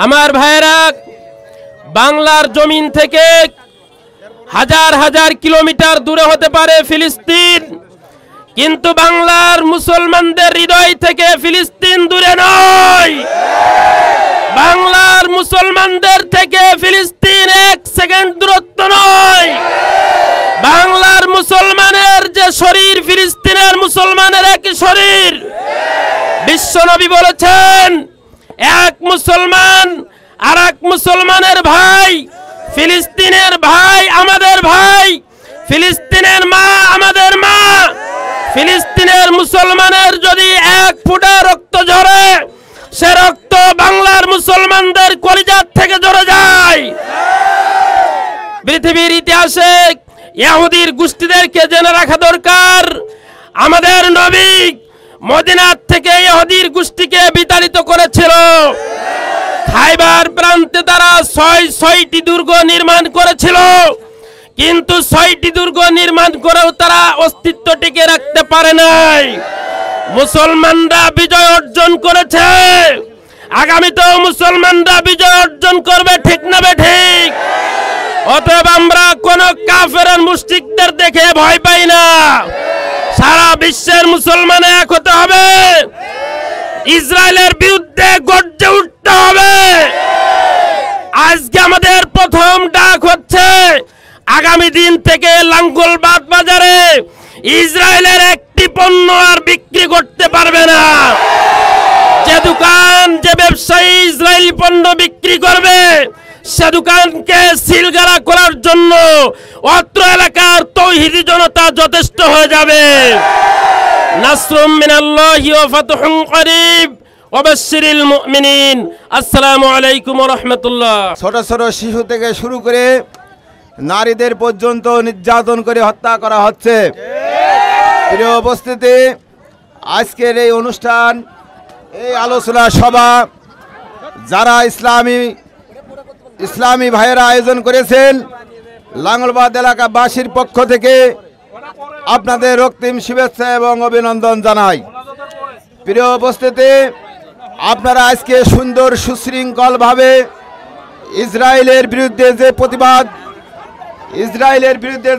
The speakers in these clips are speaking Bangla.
আমার ভাইরা, বাংলার জমিন থেকে হাজার হাজার কিলোমিটার দূরে হতে পারে ফিলিস্তিন, কিন্তু বাংলার মুসলমানদের হৃদয় থেকে ফিলিস্তিন দূরে নয়। বাংলার মুসলমানদের থেকে ফিলিস্তিন এক সেকেন্ড দূরত্ব নয়। বাংলার মুসলমানের যে শরীর, ফিলিস্তিনের মুসলমানের একই শরীর। বিশ্বনবী বলেছেন, এক মুসলমান আর এক মুসলমানের ভাই। ফিলিস্তিনের ভাই আমাদের ভাই, ফিলিস্তিনের মা আমাদের মা। ফিলিস্তিনের মুসলমানের যদি এক ফোঁটা রক্ত ঝরে, সে রক্ত বাংলার মুসলমানদের কলিজার থেকে ঝরে যায়। পৃথিবীর ইতিহাসে ইহুদির গোষ্ঠীদেরকে জেনে রাখা দরকার, আমাদের নবী মদিনার থেকে ইহুদির গোষ্ঠীকে বিতাড়িত করেছিল। খাইবার প্রান্তে তারা ছয়টি দুর্গ নির্মাণ করেছিল, কিন্তু 6টি দুর্গ নির্মাণ করেও তারা অস্তিত্ব টিকে রাখতে পারে নাই। মুসলমানরা বিজয় অর্জন করেছে, আগামীতেও মুসলমানরা বিজয় অর্জন করবে, ঠিক না ঠিক? অতএব আমরা কোন কাফের মুশরিকদের দেখে ভয় পাই না। সারা বিশ্বের মুসলমান এক হতে হবে, ইসরায়েলের বিরুদ্ধে গর্জে উঠতে হবে। আজকে আমাদের প্রথম ডাক হচ্ছে, আগামী দিন থেকে লাঙ্গলবাদ বাজারে ইসরায়েলের একটি পণ্য আর বিক্রি করতে পারবে না। যে দোকান, যে ব্যবসায়ী ইসরায়েলি পণ্য বিক্রি করবে, সে দোকানকে সিলগালা করার জন্য অত্র এলাকার তৌহিদি জনতা যথেষ্ট হয়ে যাবে। নাসরুম মিনাল্লাহি ওয়া ফাতহুন করিব ওয়া বাশশিরিল মুমিনিন। আসসালামু আলাইকুম ওয়া রাহমাতুল্লাহ। ছোট ছোট শিশু থেকে শুরু করে নারীদের পর্যন্ত নির্যাতন করে হত্যা করা হচ্ছে। প্রিয় উপস্থিতি, আজকের এই অনুষ্ঠান, এই আলোচনা সভা যারা ইসলামী ভাইয়েরা আয়োজন করেছেন, লাঙ্গলবাদ এলাকাবাসীর পক্ষ থেকে আপনাদের রক্তিম শুভেচ্ছা এবং অভিনন্দন জানাই। প্রিয় উপস্থিতি, আপনারা আজকে সুন্দর সুশৃঙ্খলভাবে ইসরায়েলের বিরুদ্ধে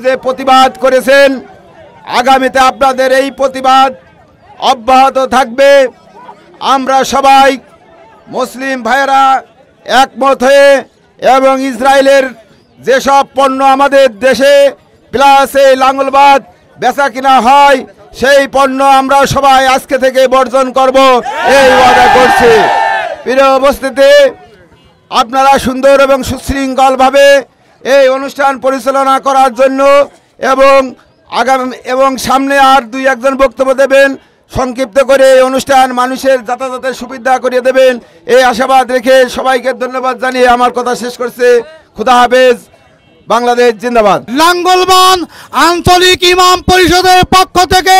যে প্রতিবাদ করেছেন, আগামীতে আপনাদের এই প্রতিবাদ অব্যাহত থাকবে। আমরা সবাই মুসলিম ভাইয়েরা একমত হয়ে এবং ইসরায়েলের যেসব পণ্য আমাদের দেশে প্লাস এই লাঙ্গলবাদ বেচা কিনা হয়, সেই পণ্য আমরা সবাই আজকে থেকে বর্জন করব, এই ওয়াদা করছি। প্রিয় উপস্থিতি, আপনারা সুন্দর এবং সুশৃঙ্খলভাবে এই অনুষ্ঠান পরিচালনা করার জন্য এবং সামনে আর 2-1 বক্তব্য দেবেন, সংক্ষিপ্ত করে এই অনুষ্ঠান মানুষের যাতায়াতের সুবিধা করে দেবেন, এই আশাবাদ রেখে সবাইকে ধন্যবাদ জানিয়ে আমার কথা শেষ করছে। খুদা হাফেজ। বাংলাদেশ জিন্দাবাদ। লাঙ্গলবাদ আঞ্চলিক ইমাম পরিষদের পক্ষ থেকে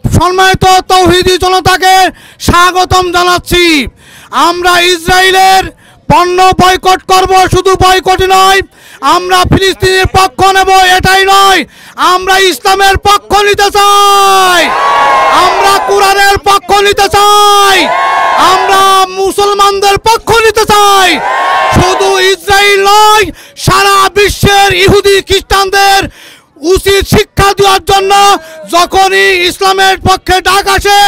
সম্মানিত তৌহিদি জনতাকে স্বাগতম জানাচ্ছি। আমরা ইসরায়েলের পণ্য বয়কট করব। শুধু বয়কট নয়, আমরা ফিলিস্তিনের পক্ষ নেব, এটাই নয়, আমরা ইসলামের পক্ষ নিতে চাই, আমরা কোরআনের পক্ষ নিতে চাই, আমরা মুসলমানদের পক্ষ নিতে চাই। শুধু ইসরায়েল নয়, সারা বিশ্বের ইহুদি খ্রিস্টানদের উচিত শিক্ষা দেওয়ার জন্য যখনই ইসলামের পক্ষে ডাক আসে,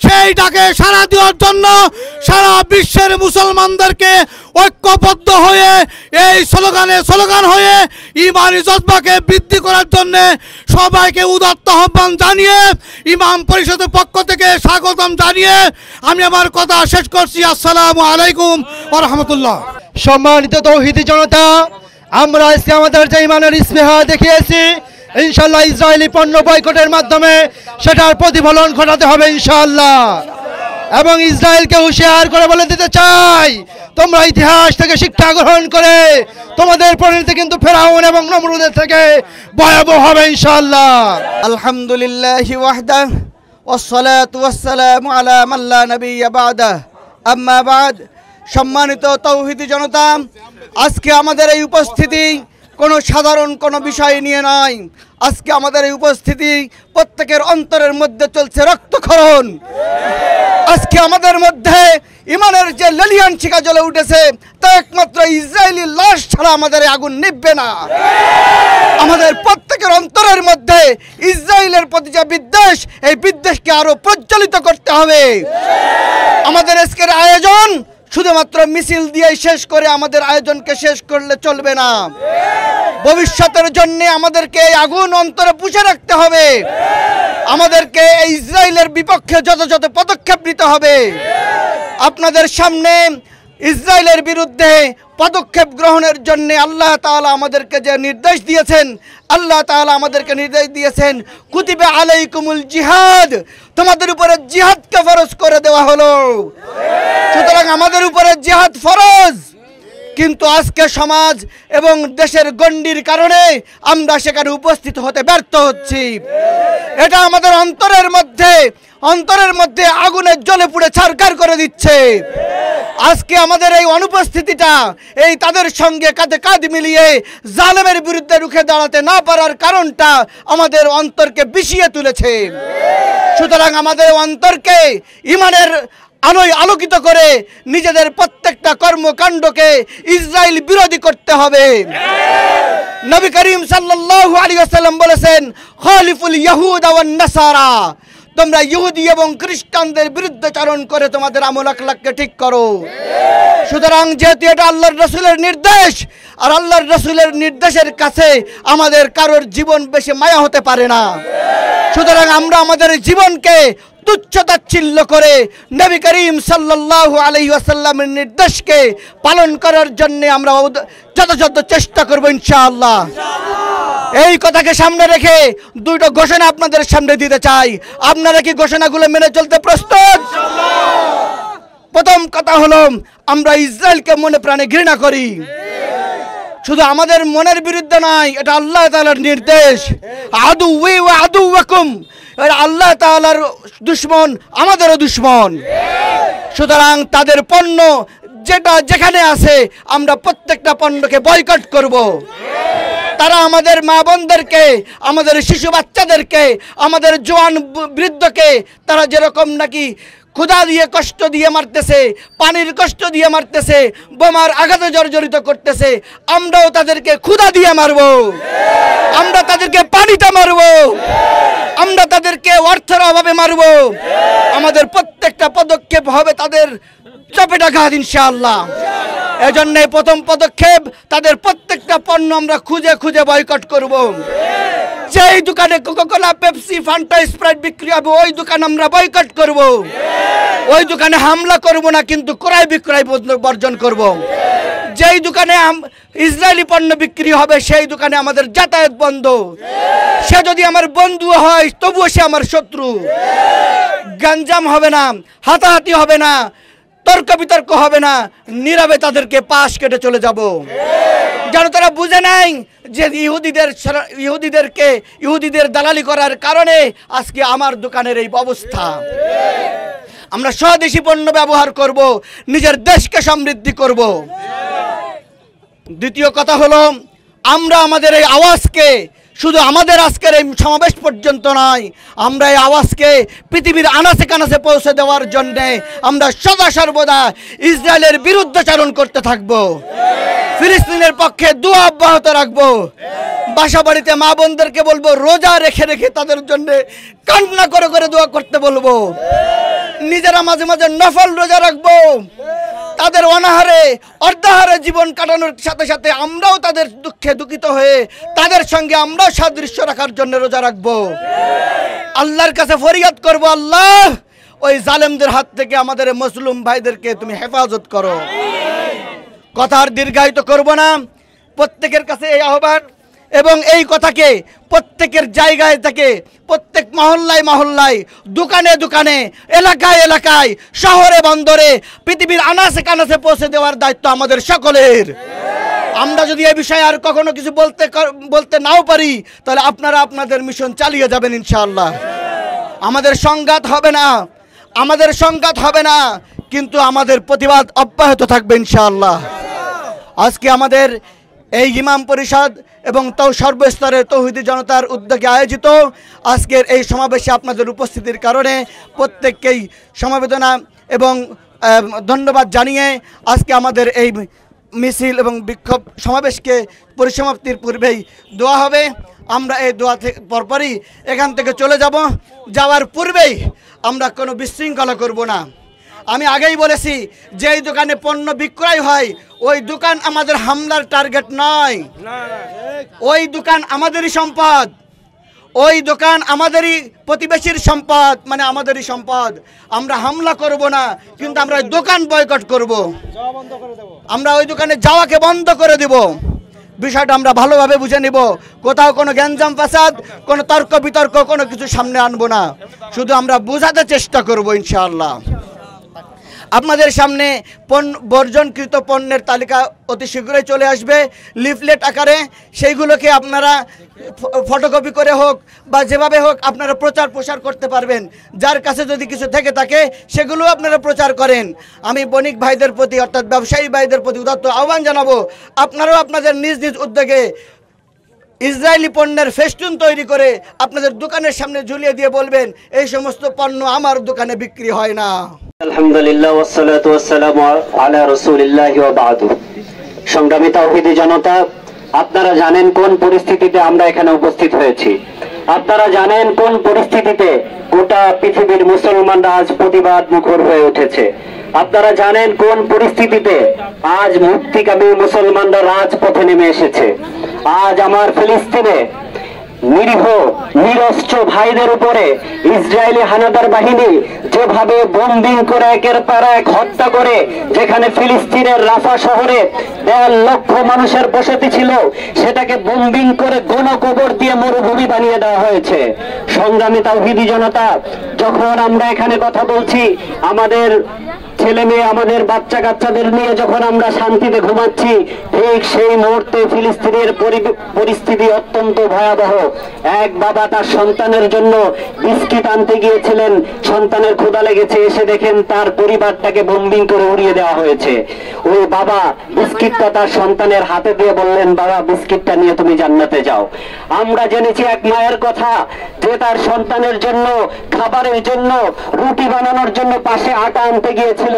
সেই ডাকে সাড়া দেওয়ার জন্য সারা বিশ্বের মুসলমানদেরকে ঐক্যবদ্ধ হয়ে এই স্লোগান হয়ে ইমানি জজবাকে বৃদ্ধি করার জন্য সবাইকে উদাত্ত আহ্বান জানিয়ে ইমাম পরিষদের পক্ষ থেকে স্বাগতম জানিয়ে আমি আমার কথা শেষ করছি। আসসালামু আলাইকুম ওয়া রাহমাতুল্লাহ। সম্মানিত তৌহিদি জনতা, আমরা আজকে আমাদের যে ইমানের ইস্তেহা দেখিয়েছি, ইনশাআল্লাহ ইসরায়েলি পণ্য বয়কটের মাধ্যমে সেটার প্রতিফলন ঘটাতে হবে ইনশাআল্লাহ। এবং ইসরায়েলকে হুঁশিয়ার করে বলে দিতে চাই, তোমরা ইতিহাস থেকে শিক্ষা গ্রহণ করে তোমাদের পরিণতি কিন্তু ফেরাউন এবং নমরুদের থেকে ভয়াবহ হবে ইনশাআল্লাহ। আলহামদুলিল্লাহি ওয়াহদাহ ওয়াসসালাতু ওয়াসসালামু আলা মান লা নাবিয়্যা বা'দাহ, আম্মা বা'দ। সম্মানিত তৌহিদি জনতা, আজকে আমাদের এই উপস্থিতি কোনো সাধারণ কোনো বিষয় নিয়ে নয়। আজকে আমাদের এই উপস্থিতি প্রত্যেকের অন্তরের মধ্যে চলছে রক্তক্ষরণ। আজকে আমাদের মধ্যে ইমানের যে লেলিয়ান শিখা জ্বলে উঠেছে, তা একমাত্র ইসরায়েলি লাশ ছাড়া আমাদের আগুন নিভবে না। আমাদের প্রত্যেকের অন্তরের মধ্যে ইসরায়েলের প্রতি যে বিদ্বেষ, এই বিদ্বেষকে আরো প্রজ্বলিত করতে হবে। আমাদের আজকের আয়োজন শুধুমাত্র মিছিল দিয়ে শেষ করে আমাদের আয়োজনকে শেষ করলে চলবে না। ভবিষ্যতের জন্য আমাদেরকে এই আগুন অন্তরে পুষে রাখতে হবে। আমাদেরকে এই ইসরায়েলের বিপক্ষে যথাযথ পদক্ষেপ নিতে হবে। আপনাদের সামনে ইসরায়েলের বিরুদ্ধে পদক্ষেপ গ্রহণের জন্য আল্লাহ তাআলা আমাদেরকে যে নির্দেশ দিয়েছেন, আল্লাহ তাআলা আমাদেরকে নির্দেশ দিয়েছেন, কুতিবা আলাইকুমুল জিহাদ, তোমাদের উপরে জিহাদকে ফরজ করে দেওয়া হলো। সুতরাং আমাদের উপরে জিহাদ ফরজ, কিন্তু আজকে সমাজ এবং দেশের গণ্ডির কারণে আমরা সেখানে উপস্থিত হতে ব্যর্থ হচ্ছি। এটা আমাদের অন্তরের মধ্যে আগুনের জ্বলে পুড়ে ছারখার করে দিচ্ছে। আজকে আমাদের এই অনুপস্থিতিটা, এই তাদের সঙ্গে কাঁধে কাঁধ মিলিয়ে জালেমের বিরুদ্ধে রুখে দাঁড়াতে না পারার কারণটা আমাদের অন্তরকে বিষিয়ে তুলেছে। সুতরাং আমাদের অন্তরকে ইমানের আলোয় আলোকিত করে নিজেদের প্রত্যেকটা কর্মকাণ্ডকে ইসরায়েল বিরোধী করতে হবে। নবী করিম সাল্লাল্লাহু আলাইহি ওয়াসাল্লাম বলেছেন, খালিফুল ইয়াহুদ ওয়ান নাসারা, তোমরা ইহুদি এবং খ্রিস্টানদের বিরুদ্ধাচরণ করে তোমাদের আমল আখলাককে ঠিক করো। সুতরাং যেহেতু এটা আল্লাহর রাসূলের নির্দেশ, আর আল্লাহর রাসূলের নির্দেশের কাছে আমাদের কারোর জীবন বেশি মায়া হতে পারে না। সুতরাং আমরা আমাদের জীবনকে তুচ্ছ-তাচ্ছিল্য করে নবী করিম সাল্লাল্লাহু আলাইহি ওয়াসাল্লামের নির্দেশকে পালন করার জন্য আমরা যথাযথ চেষ্টা করব ইনশাআল্লাহ। এই কথাকে সামনে রেখে দুটো ঘোষণা আপনাদের সামনে দিতে চাই। আপনারা কি ঘোষণাগুলো মেনে চলতে প্রস্তুত? প্রথম কথা হলো, আমরা ইসরায়েলকে মনে প্রাণে ঘৃণা করি। শুধু আমাদের মনের বিরুদ্ধে নয়, এটা আল্লাহ তাআলার নির্দেশ। আদুউই ওয়া আদুউকুম, আল্লাহ তাআলার দুশমন আমাদেরও দুশমন। সুতরাং তাদের পণ্য যেটা যেখানে আছে আমরা প্রত্যেকটা পণ্যকে বয়কট করব। তারা আমাদের মা বোনদেরকে, আমাদের শিশু বাচ্চাদেরকে, আমাদের জওয়ান বৃদ্ধকে তারা যেরকম নাকি ক্ষুধা দিয়ে কষ্ট দিয়ে মারতেছে, পানির কষ্ট দিয়ে মারতেছে, বোমার আঘাতে জর্জরিত করতেছে, আমরাও তাদেরকে ক্ষুধা দিয়ে মারব, আমরা তাদেরকে পানিতে মারব, আমরা তাদেরকে অর্থের অভাবে মারব। আমাদের প্রত্যেকটা পদক্ষেপ হবে তাদের চপেটাঘাত ইনশাআল্লাহ। এজন্য প্রথম পদক্ষেপ, তাদের প্রত্যেকটা পণ্য আমরা খুঁজে খুঁজে বয়কট করব। যেই দোকানে কোকাকোলা, পেপসি, ফান্টা, স্প্রাইট বিক্রি হবে ওই দোকান আমরা বয়কট করব। ওই দোকানে হামলা করব না, কিন্তু ক্রয় বিক্রয় বর্জন করব। যেই দোকানে ইসরায়েলি পণ্য বিক্রি হবে সেই দোকানে আমাদের যাতায়াত বন্ধ। সে যদি আমার বন্ধু হয় তবুও সে আমার শত্রু। গঞ্জাম হবে না, হাতাহাতি হবে না, তর্ক বিতর্ক হবে না, নীরবে তাদেরকে পাশ কেটে চলে যাব। যেন তারা বুঝে নাই যে ইহুদিদের দালালি করার কারণে আজকে আমার দোকানের এই অবস্থা। আমরা স্বদেশি পণ্য ব্যবহার করব, নিজের দেশকে সমৃদ্ধি করব। দ্বিতীয় কথা হলো, আমরা আমাদের এই আওয়াজকে শুধু আমাদের আজকের এই সমাবেশ পর্যন্ত নয়, আমরা এই আওয়াজকে পৃথিবীর আনাচে কানাচে পৌঁছে দেওয়ার জন্যে আমরা সদা সর্বদা ইসরায়েলের বিরুদ্ধাচরণ করতে থাকব, ফিলিস্তিনের পক্ষে দোয়া অব্যাহত রাখবো। বাসা বাড়িতে মা বোনদেরকে বলবো রোজা রেখে রেখে তাদের জন্য কান্না করে করে দোয়া করতে বলবো। নিজেরা মাঝে মাঝে নফল রোজা রাখবো। তাদের অনাহারে অর্ধাহারে জীবন কাটানোর সাথে সাথে আমরাও তাদের দুঃখে দুঃখিত হয়ে তাদের সঙ্গে আমরাও সাদৃশ্য রাখার জন্য রোজা রাখবো। আল্লাহর কাছে ফরিয়াদ করব, আল্লাহ ওই জালেমদের হাত থেকে আমাদের মুসলিম ভাইদেরকে তুমি হেফাজত করো। কথা আর দীর্ঘায়িত করব না, প্রত্যেকের কাছে এই আহ্বান এবং এই কথাকে প্রত্যেকের জায়গায় থেকে, প্রত্যেক মহল্লায় মহল্লায়, দোকানে দোকানে, এলাকায় এলাকায়, শহরে বন্দরে, পৃথিবীর আনাচে কানাচে পৌঁছে দেওয়ার দায়িত্ব আমাদের সকলের। আমরা যদি এই বিষয়ে আর কখনো কিছু বলতে নাও পারি, তাহলে আপনারা আপনাদের মিশন চালিয়ে যাবেন ইনশাআল্লাহ। আমাদের সংঘাত হবে না, কিন্তু আমাদের প্রতিবাদ অব্যাহত থাকবে ইনশাআল্লাহ। আজকে আমাদের এই ইমাম পরিষদ এবং সর্বস্তরের তৌহিদি জনতার উদ্যোগে আয়োজিত আজকের এই সমাবেশে আপনাদের উপস্থিতির কারণে প্রত্যেককেই সমবেদনা এবং ধন্যবাদ জানিয়ে আজকে আমাদের এই মিছিল এবং বিক্ষোভ সমাবেশকে পরিসমাপ্তির পূর্বেই দোয়া হবে। আমরা এই দোয়া পরপরই এখান থেকে চলে যাব। যাওয়ার পূর্বেই আমরা কোনো বিশৃঙ্খলা করব না। আমি আগেই বলেছি, যেই দোকানে পণ্য বিক্রয় হয় ওই দোকান আমাদের হামলার টার্গেট নয়। ওই দোকান আমাদেরই সম্পদ, ওই দোকান আমাদেরই প্রতিবেশীর সম্পদ, মানে আমাদেরই সম্পদ। আমরা হামলা করব না, কিন্তু আমরা ওই দোকান বয়কট করব। আমরা ওই দোকানে যাওয়াকে বন্ধ করে দেব। বিষয়টা আমরা ভালোভাবে বুঝে নিব। কোথাও কোনো গ্যাঞ্জাম ফাসাদ, কোনো তর্ক বিতর্ক কোনো কিছু সামনে আনবো না। শুধু আমরা বোঝাতে চেষ্টা করব ইনশাআল্লাহ। আপনাদের সামনে বর্জনকৃত পণ্যের তালিকা অতি শীঘ্রই চলে আসবে লিফলেট আকারে। সেইগুলোকে আপনারা ফটোকপি করে হোক বা যেভাবে হোক আপনারা প্রচার প্রসার করতে পারবেন। যার কাছে যদি কিছু থেকে থাকে সেগুলো আপনারা প্রচার করেন। আমি বণিক ভাইদের প্রতি অর্থাৎ ব্যবসায়ী ভাইদের প্রতি উদাত্ত আহ্বান জানাবো, আপনারাও আপনাদের নিজ নিজ উদ্যোগে ইসরায়েলি পণ্যের ফেস্টুন তৈরি করে আপনাদের দোকানের সামনে ঝুলিয়ে দিয়ে বলবেন এই সমস্ত পণ্য আমার দোকানে বিক্রি হয় না। আলহামদুলিল্লাহ ওয়াসসালাতু ওয়াসসালামু আলা রাসূলিল্লাহি ওয়া বা'দু। সংগ্রামী তাওহীদি জনতা, আপনারা জানেন কোন পরিস্থিতিতে আমরা এখানে উপস্থিত হয়েছি। আপনারা জানেন কোন পরিস্থিতিতে গোটা পৃথিবীর মুসলমানরা আজ প্রতিবাদ মুখর হয়ে উঠেছে। আপনারা জানেন কোন পরিস্থিতিতে আজ মুক্তিকামী মুসলমানরা রাজপথে নেমে এসেছে। আজ আমার ফিলিস্তিনে নিরীহ নিরস্ত্র ভাইদের উপরে ইসরায়েলি হানাদার বাহিনী যেভাবে বোম্বিং করে একের পর এক হত্যা করে, যেখানে ফিলিস্তিনের রাফা শহরে 1.5 লক্ষ মানুষের বসতি ছিল সেটাকে বোম্বিং করে গণকবর দিয়ে মরুভূমি বানিয়ে দেওয়া হয়েছে। সংগ্রামী তাওহীদি জনতা, যখন আমরা এখানে কথা বলছি, আমাদের ছেলে মেয়ে, আমাদের বাচ্চা কাচ্চাদের নিয়ে যখন আমরা শান্তিতে ঘুমাচ্ছি, ঠিক সেই মুহূর্তে ফিলিস্তিনের পরিস্থিতি অত্যন্ত ভয়াবহ। এক বাবা তার সন্তানের জন্য বিস্কিট আনতে গিয়েছিলেন, সন্তানের ক্ষুধা লেগেছে, এসে দেখেন তার পরিবারটাকে বোম্বিং করে উড়িয়ে দেওয়া হয়েছে। ওই বাবা বিস্কিটটা তার সন্তানের হাতে দিয়ে বললেন, বাবা বিস্কিটটা নিয়ে তুমি জান্নাতে যাও। আমরা জেনেছি এক মায়ের কথা, যে তার সন্তানের জন্য খাবারের জন্য রুটি বানানোর জন্য পাশে আটা আনতে গিয়েছিল,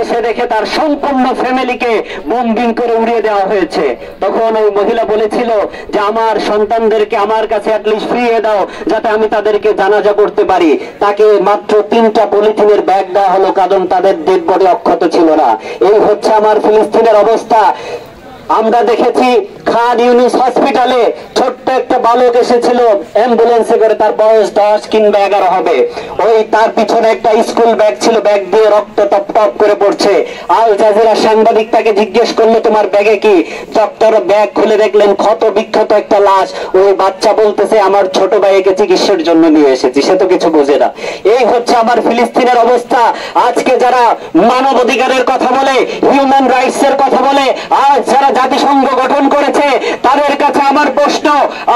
এসে দেখে তার সম্পূর্ণ ফ্যামিলিকে বোম্বিং করে উড়িয়ে দেওয়া হয়েছে। তখন ওই মহিলা বলেছিল যে আমার সন্তানদেরকে আমার কাছে অ্যাটলিস্ট ফিরিয়ে দাও, যাতে আমি তাদেরকে জানাজা করতে পারি। তাকে মাত্র 3টা পলিথিনের ব্যাগ দেওয়া হলো, কারণ তাদের ডেড বডি অক্ষত ছিল না। এই হচ্ছে আমার ফিলিস্তিনের অবস্থা। আমরা দেখেছি খান ইউনিস হসপিটালে ছোট্ট একটা বালক এসেছিল অ্যাম্বুলেন্সে করে, তার বয়স 10 কিংবা 11 হবে। ওই তার পিছনে একটা স্কুল ব্যাগ ছিল, ব্যাগ দিয়ে রক্ত টপ টপ করে পড়ছে। আল জাজিরা সাংবাদিক তাকে জিজ্ঞেস করলো তোমার ব্যাগে কি? ডক্টর ব্যাগ খুলে দেখলেন ক্ষত বিক্ষত একটা লাশ। ওই বাচ্চা বলতেছে আমার ছোট ভাইকে চিকিৎসার জন্য নিয়ে এসেছি, সে তো কিছু বোঝে না। এই হচ্ছে আমার ফিলিস্তিনের অবস্থা। আজকে যারা মানবাধিকারের কথা বলে, হিউম্যান রাইটস এর কথা বলে, আজ যারা জাতিসংঘ গঠন করেছে, তাদের কাছে আমার প্রশ্ন,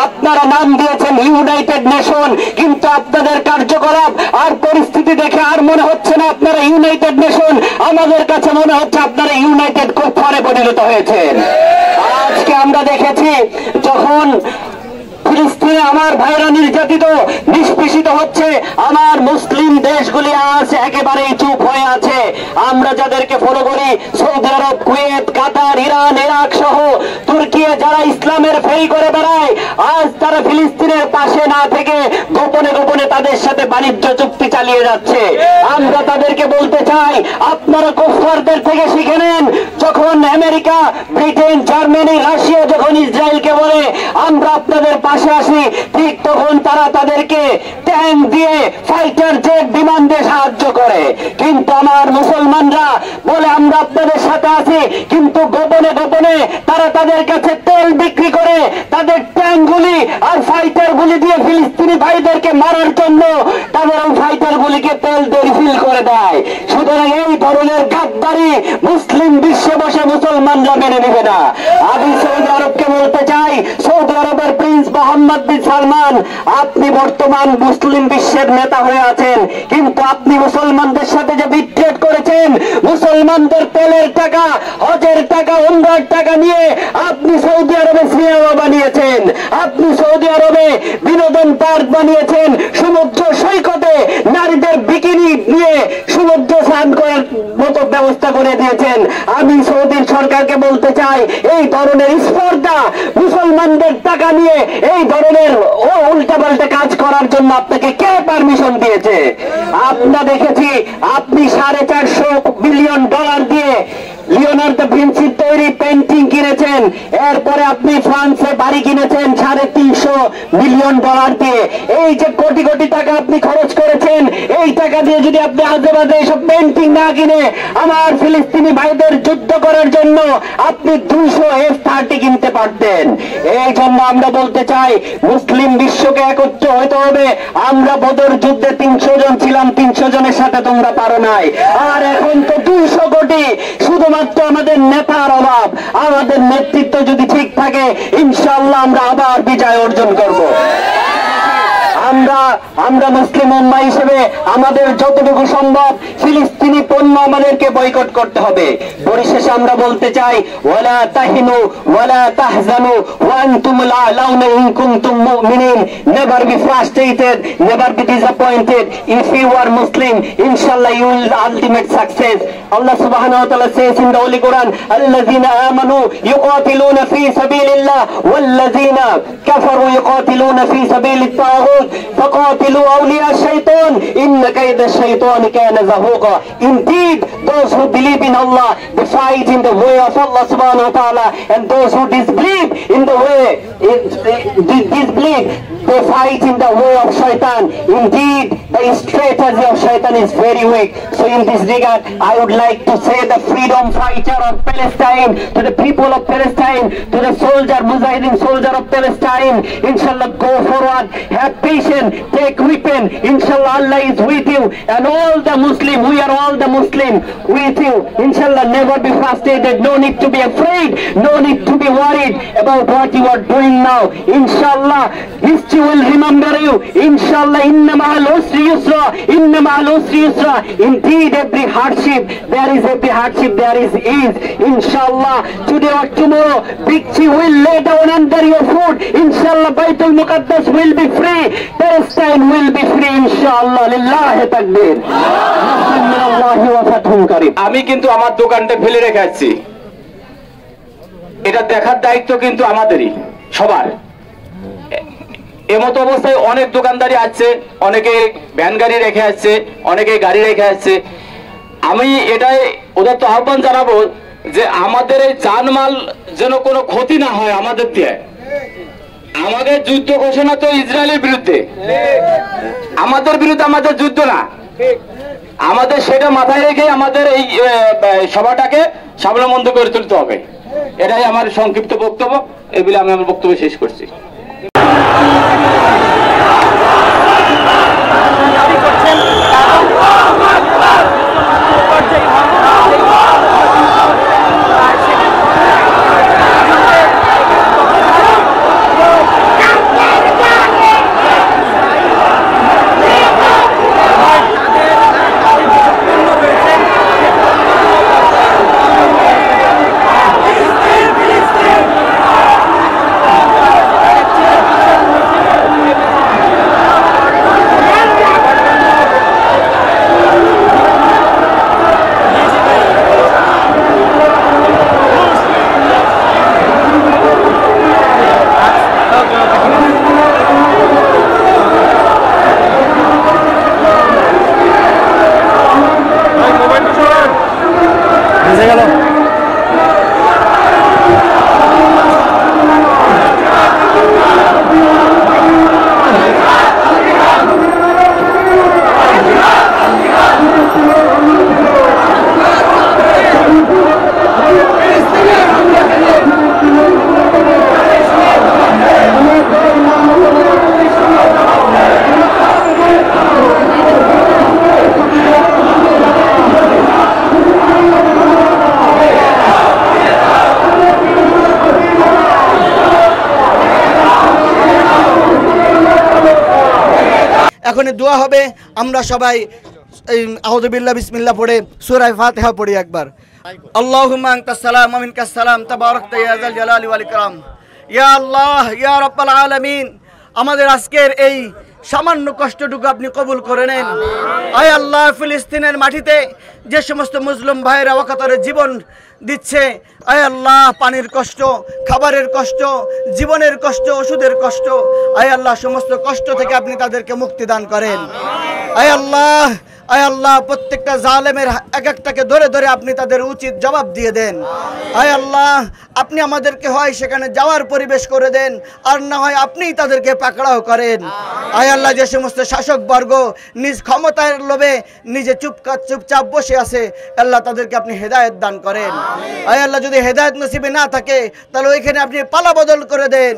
আপনারা নাম দিয়েছেন ইউনাইটেড নেশন, কিন্তু আপনাদের কার্যকলাপ আর পরিস্থিতি দেখে আর মনে হচ্ছে না আপনারা ইউনাইটেড নেশন, আমাদের কাছে মনে হচ্ছে আপনারা ইউনাইটেড কুফারে পরিণত হয়েছেন। আজকে আমরা দেখেছি যখন ফিলিস্তিনে আমার ভাইরা নির্যাতিত নিষ্পেষিত হচ্ছে, আমার মুসলিম দেশগুলি আজ একেবারেই চুপ হয়ে আছে। আমরা যাদেরকে ফলো করি, সৌদি আরব, কুয়েত, কাতার, ইরান, ইরাক সহ তুর্কি যারা ইসলামের ফেরি করে বেড়ায়, আজ তারা ফিলিস্তিনের পাশে না থেকে গোপনে গোপনে তাদের সাথে বাণিজ্য চুক্তি চালিয়ে যাচ্ছে। আমরা তাদেরকে বলতে চাই, আপনারা কুফফারদের থেকে শিখে নেন। যখন আমেরিকা, ব্রিটেন, জার্মানি, রাশিয়া যখন ইসরায়েলকে বলে আমরা আপনাদের পাশে আসি, ঠিক তখন তারা তাদেরকে ট্যাঙ্ক দিয়ে, ফাইটার জেট, বিমান দিয়ে সাহায্য করে। কিন্তু আমার মুসলমানরা বলে আমরা আপনাদের সাথে আছি, কিন্তু গোপনে গোপনে তারা তাদের কাছে তেল বিক্রি করে, তাদের ট্যাঙ্কগুলি আর ফাইটার গুলি দিয়ে ফিলিস্তিনি ভাইদেরকে মারার জন্য তাদের ওই ফাইটার গুলিকে তেল দিয়ে রিফিল করে দেয়। সুতরাং এই ধরনের গাদ্দারি মুসলিম বিশ্বে বসে মুসলমানরা মেনে নেবে না। আমি সৌদি আরবকে বলতে চাই, সৌদি আরবের প্রিন্স মোহাম্মদ বিন সালমান, আপনি বর্তমান মুসলিম বিশ্বের নেতা হয়ে আছেন, কিন্তু আপনি মুসলমানদের সাথে যে বিট্রেট করেছেন, মুসলমানদের তেলের টাকা, হজের টাকা, উমরার টাকা নিয়ে আপনি সৌদি আরবে সিনেমা বানিয়েছেন, আপনি সৌদি আরবে বিনোদন পার্ক বানিয়েছেন, সমুদ্র সৈকতে নারীদের বিকিনি নিয়ে সমুদ্র স্নান করার মতো ব্যবস্থা করে দিয়েছেন। আমি সৌদি সরকারকে বলতে চাই, এই ধরনের স্পর্ধা, মুসলমানদের টাকা নিয়ে এই ধরনের উল্টাপাল্টা কাজ করার জন্য আপনাকে কে পারমিশন দিয়েছে? আমরা দেখেছি আপনি $450 বিলিয়ন দিয়ে লিওনার্দো দা ভিঞ্চির তৈরি পেন্টিং কিনেছেন, এরপরে আপনি ফ্রান্সে বাড়ি কিনেছেন $350 মিলিয়ন দিয়ে। এই যে কোটি কোটি টাকা আপনি খরচ করেছেন, এই টাকা দিয়ে যদি আপনি আজেবাজে এইসব পেন্টিং না কিনে আমার ফিলিস্তিনি ভাইদের যুদ্ধ করার জন্য আপনি 200 F-30 কিনতে পারতেন। এই জন্য আমরা বলতে চাই, মুসলিম বিশ্বকে একত্র হতে হবে। আমরা বদর যুদ্ধে 300 জন ছিলাম, 300 জনের সাথে তোমরা পারো নাই, আর এখন তো 200 কোটি। শুধুমাত্র আমাদের নেতার অভাব, আমাদের নেতৃত্ব যদি ঠিক থাকে, ইনশাআল্লাহ আমরা আবার বিজয় অর্জন করব। আমরা মুসলিম উম্মাহ হিসেবে আমাদের যতটুকু সম্ভব ফিলিস্তিনি পণ্য আমাদেরকে বয়কট করতে হবে। পরিশেষে আমরা বলতে চাই, ওয়ালা তাহিনু ওয়ালা তাহজানু ওয়া আনতুমুল আ'লাউনা ইন কুনতুম মুমিনিন। Never be frustrated, never be disappointed. If you are Muslim, ইনশাআল্লাহ you will ultimate success. Allah subhanahu wa ta'ala says in the Holy Quran, alladhina amanu yuqatiluna fi sabilillah walladhina kafaru yuqatiluna fi sabilit taghut faqatilu awliya ash-shaytan inna kayda ash-shaytani kana zahuqa. Indeed, those who believe in Allah, they fight in the way of Allah subhanahu wa ta'ala, and those who disbelieve in the way, they fight in the way of shaitan. Indeed, the strategy of shaitan is very weak. So in this regard, I would like to say the freedom fighter of Palestine, to the people of Palestine, to the soldier, Mujahideen soldier of Palestine, inshallah go forward, have patience, take weapon, inshallah Allah is with you, and all the Muslim, we are all the Muslim with you, inshallah never be frustrated, no need to be afraid, no need to be worried about what you are doing now, inshallah history will remember you, inshallah inna ma'al usri yusra, inna ma'al usri yusra. Indeed, every hardship, there is ease, inshallah. Today or tomorrow, victory will lay down under your foot, inshallah. Baitul Muqaddas will be free, Palestine will be free, inshallah. Lillahi takbir. Nasrullahi wa fathun qarib. আমি কিন্তু আমার দোকানটা ফেলে রেখে আসছি, এটা দেখার দায়িত্ব কিন্তু আমাদেরই সবার। এমতো অবস্থায় অনেক দোকানদারি আছে, অনেকে ভ্যান গাড়ি রেখে আসছে, অনেকে গাড়ি রেখে আসছে। আমি এটাই ওদের তো আহ্বান জানাবো যে আমাদের এই জানমাল যেন কোনো ক্ষতি না হয় আমাদের দিয়ে। আমাদের যুদ্ধ ঘোষণা তো ইসরায়েলের বিরুদ্ধে, আমাদের বিরুদ্ধে আমাদের যুদ্ধ না। আমাদের সেটা মাথায় রেখে আমাদের এই সভাটাকে সাফল্যমণ্ডিত করে তুলতে হবে। এটাই আমার সংক্ষিপ্ত বক্তব্য, এই বলে আমি আমার বক্তব্য শেষ করছি। চলো। এখন দোয়া হবে, আমরা সবাই আউযু বিল্লাহি বিসমিল্লাহ পড়ে সূরা ফাতিহা পড়ি একবার। আল্লাহুম্মা আনতাস সালাম ওয়া মিনকাস সালাম তাবারাকতা ইয়া যাল জালালি ওয়াল ইকরাম। ইয়া আল্লাহ ইয়া রাব্বাল আলামিন, আমাদের আজকের এই সামান্য কষ্টটুকু আপনি কবুল করে নেন। আয় আল্লাহ, ফিলিস্তিনের মাটিতে যে সমস্ত মুসলিম ভাইরা ওয়াকাতরে জীবন দিচ্ছে, আয় আল্লাহ, পানির কষ্ট, খাবারের কষ্ট, জীবনের কষ্ট, ওষুধের কষ্ট, আয় আল্লাহ, সমস্ত কষ্ট থেকে আপনি তাদেরকে মুক্তি দান করেন। আয় আল্লাহ, আয় আল্লাহ, প্রত্যেকটা জালেমের এক একটাকে ধরে ধরে আপনি তাদের উচিত জবাব দিয়ে দেন। আয় আল্লাহ, আপনি আমাদেরকে হয় সেখানে যাওয়ার পরিবেশ করে দেন, আর না হয় আপনিই তাদেরকে পাকড়াও করেন। আয় আল্লাহ, যে সমস্ত শাসকবর্গ নিজ ক্ষমতার লোভে নিজে চুপচাপ বসে আছে, আল্লাহ তাদেরকে আপনি হেদায়েত দান করেন। আয় আল্লাহ, যদি হেদায়েত নসিবে না থাকে তাহলে ওইখানে আপনি পালা বদল করে দেন।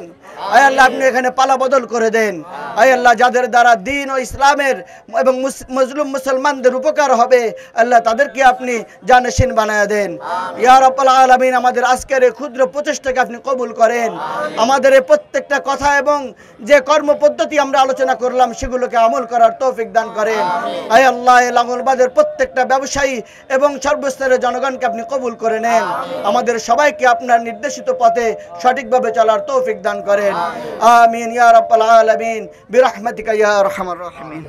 আয় আল্লাহ, আপনি এখানে পালা বদল করে দেন। আয় আল্লাহ, যাদের দ্বারা দ্বীন ও ইসলামের এবং মজলুম মুসলমানদের উপকার হবে, আল্লাহ তাদেরকে আপনি জানশীন বানায় দেন। ইয়া রাব্বাল আলামিন, আমাদের আজকের এই ক্ষুদ্র প্রচেষ্টাকে আপনি কবুল করেন। আমাদের এই প্রত্যেকটা কথা এবং যে কর্মপদ্ধতি আমরা আলোচনা করলাম সেগুলোকে আমল করার তৌফিক দান করেন। আয় আল্লাহ, এই লাঙ্গলবাদের প্রত্যেকটা ব্যবসায়ী এবং সর্বস্তরের জনগণকে আপনি কবুল করে নেন। আমাদের সবাইকে আপনার নির্দেশিত পথে সঠিকভাবে চলার তৌফিক দান করেন। আমিন ইয়া রাব্বাল আলামিন বিরহমাতিকা ইয়া আরহামার রাহিমিন।